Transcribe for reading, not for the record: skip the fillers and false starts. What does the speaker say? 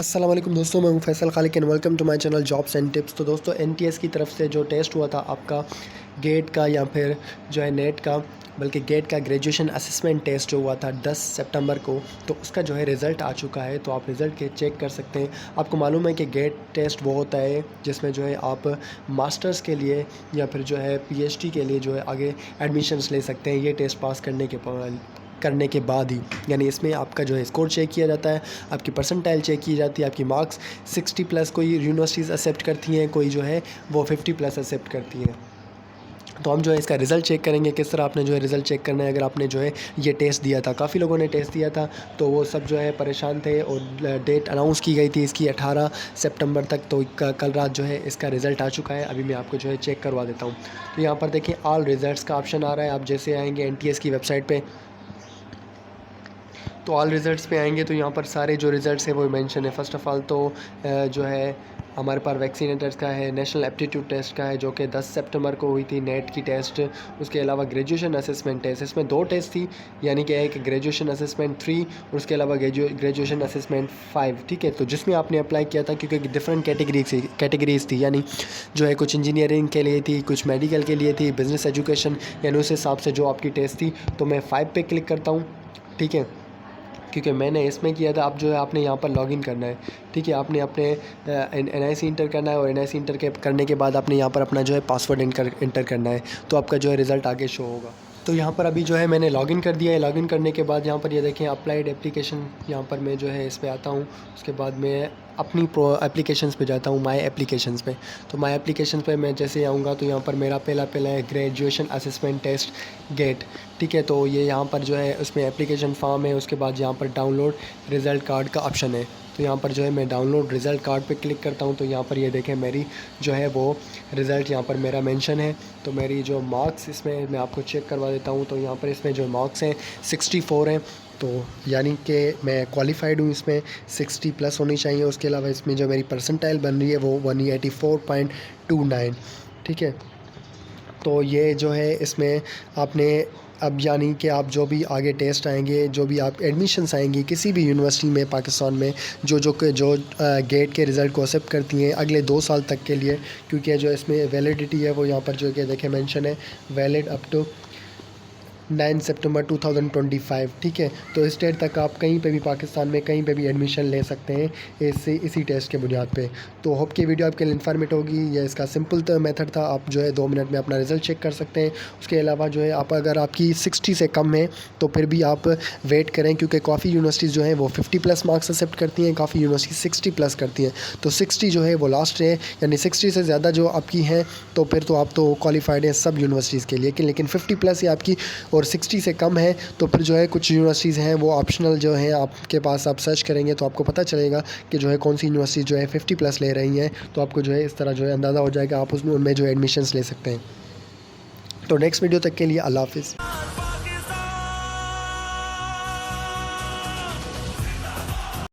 अस्सलाम वालेकुम दोस्तों, मैं हूं Faisal Khaliq and welcome to my channel jobs and tips. तो दोस्तों एनटीएस की तरफ से जो टेस्ट हुआ था आपका गेट का या फिर जो है नेट का, बल्कि गेट का ग्रेजुएशन असेसमेंट टेस्ट जो हुआ था 10 सितंबर को, तो उसका जो है रिज़ल्ट आ चुका है। तो आप रिज़ल्ट के चेक कर सकते हैं। आपको मालूम है कि गेट टेस्ट वो होता है जिसमें जो है आप मास्टर्स के लिए या फिर जो है पीएचडी के लिए जो है आगे एडमिशन्स ले सकते हैं ये टेस्ट पास करने के बाद ही। यानी इसमें आपका जो है स्कोर चेक किया जाता है, आपकी परसेंटाइल चेक की जाती है, आपकी मार्क्स 60 प्लस कोई यूनिवर्सिटीज़ एक्सेप्ट करती हैं, कोई जो है वो 50 प्लस एक्सेप्ट करती हैं। तो हम जो है इसका रिज़ल्ट चेक करेंगे किस तरह आपने जो है रिज़ल्ट चेक करना है। अगर आपने जो है ये टेस्ट दिया था, काफ़ी लोगों ने टेस्ट दिया था तो वो सब जो है परेशान थे और डेट अनाउंस की गई थी इसकी 18 सितंबर तक। तो कल रात जो है इसका रिज़ल्ट आ चुका है। अभी मैं आपको जो है चेक करवा देता हूँ। तो यहाँ पर देखिए ऑल रिज़ल्ट्स का ऑप्शन आ रहा है। आप जैसे आएँगे एनटीएस की वेबसाइट पर, तो ऑल रिज़ल्ट्स पे आएंगे तो यहाँ पर सारे जो रिज़ल्ट्स हैं वो मेंशन है। फ़र्स्ट ऑफ़ ऑल तो जो है हमारे पास वैक्सीनेटर्स का है, नेशनल एप्टीट्यूड टेस्ट का है जो कि 10 सितंबर को हुई थी, नेट की टेस्ट। उसके अलावा ग्रेजुएशन असेसमेंट टेस्ट, इसमें 2 टेस्ट थी, यानी कि एक ग्रेजुएशन असेसमेंट 3 और उसके अलावा ग्रेजुएशन असेसमेंट 5। ठीक है, तो जिसमें आपने अप्लाई किया था क्योंकि डिफरेंट कैटेगरीज थी, यानी जो है कुछ इंजीनियरिंग के लिए थी, कुछ मेडिकल के लिए थी, बिज़नेस एजुकेशन, यानी उस हिसाब से जो आपकी टेस्ट थी। तो मैं 5 पे क्लिक करता हूँ। ठीक है, क्योंकि मैंने इसमें किया था। अब जो है आपने यहाँ पर लॉगिन करना है। ठीक है, आपने अपने एनआईसी इंटर करना है और एनआईसी इंटर करने के बाद आपने यहाँ पर अपना जो है पासवर्ड इंटर करना है, तो आपका जो है रिज़ल्ट आगे शो होगा। तो यहाँ पर अभी जो है मैंने लॉगिन कर दिया है। लॉगिन करने के बाद यहाँ पर ये देखें अप्लाइड एप्लीकेशन, यहाँ पर मैं जो है इस पर आता हूँ। उसके बाद मैं अपनी एप्लीकेशंस पे जाता हूँ, माय एप्लीकेशंस पे। तो माय एप्लीकेशंस पे मैं जैसे आऊँगा तो यहाँ पर मेरा पहला है ग्रेजुएशन असेसमेंट टेस्ट गेट। ठीक है, तो ये यहाँ पर जो है उसमें एप्लीकेशन फॉर्म है। उसके बाद यहाँ पर डाउनलोड रिज़ल्ट कार्ड का ऑप्शन है। तो यहाँ पर जो है मैं डाउनलोड रिज़ल्ट कार्ड पे क्लिक करता हूँ। तो यहाँ पर ये देखें मेरी जो है वो रिज़ल्ट यहाँ पर मेरा मेंशन है। तो मेरी जो मार्क्स इसमें मैं आपको चेक करवा देता हूँ। तो यहाँ पर इसमें जो मार्क्स हैं 64 हैं, तो यानी कि मैं क्वालिफाइड हूँ। इसमें 60 प्लस होनी चाहिए। उसके अलावा इसमें जो मेरी परसेंटाइल बन रही है वो 184.29। ठीक है, तो ये जो है इसमें आपने अब यानी कि आप जो भी आगे टेस्ट आएंगे, जो भी आप एडमिशन्स आएंगी किसी भी यूनिवर्सिटी में पाकिस्तान में, जो गेट के रिज़ल्ट को एक्सेप्ट करती हैं अगले 2 साल तक के लिए, क्योंकि जो इसमें वैलिडिटी है वो यहाँ पर जो कि देखें मेंशन है, वैलिड अप टू 9 सितंबर 2025। ठीक है, तो इस डेट तक आप कहीं पे भी पाकिस्तान में कहीं पे भी एडमिशन ले सकते हैं इसी टेस्ट के बुनियाद पे। तो होप कि वीडियो आपके लिए इन्फॉर्मेटिव होगी। ये इसका सिंपल मेथड था, आप जो है 2 मिनट में अपना रिज़ल्ट चेक कर सकते हैं। उसके अलावा जो है आप अगर आपकी 60 से कम है तो फिर भी आप वेट करें, क्योंकि काफ़ी यूनिवर्सिटीज़ जो हैं वो 50 प्लस मार्क्स एक्सेप्ट करती हैं, काफ़ी यूनिवर्सिटी 60 प्लस करती हैं। तो 60 जो है वो लास्ट है, यानी 60 से ज़्यादा जो आपकी हैं तो फिर तो आप तो क्वालिफाइड हैं सब यूनिवर्सिटीज़ के लिए। लेकिन 50 प्लस ही आपकी और 60 से कम है तो फिर जो है कुछ यूनिवर्सिटीज़ हैं वो ऑप्शनल जो हैं आपके पास, आप सर्च करेंगे तो आपको पता चलेगा कि जो है कौन सी यूनिवर्सिटी जो है 50 प्लस ले रही हैं। तो आपको जो है इस तरह जो है अंदाज़ा हो जाएगा, आप उसमें उनमें जो एडमिशन्स ले सकते हैं। तो नेक्स्ट वीडियो तक के लिए अल्लाह हाफ़िज़।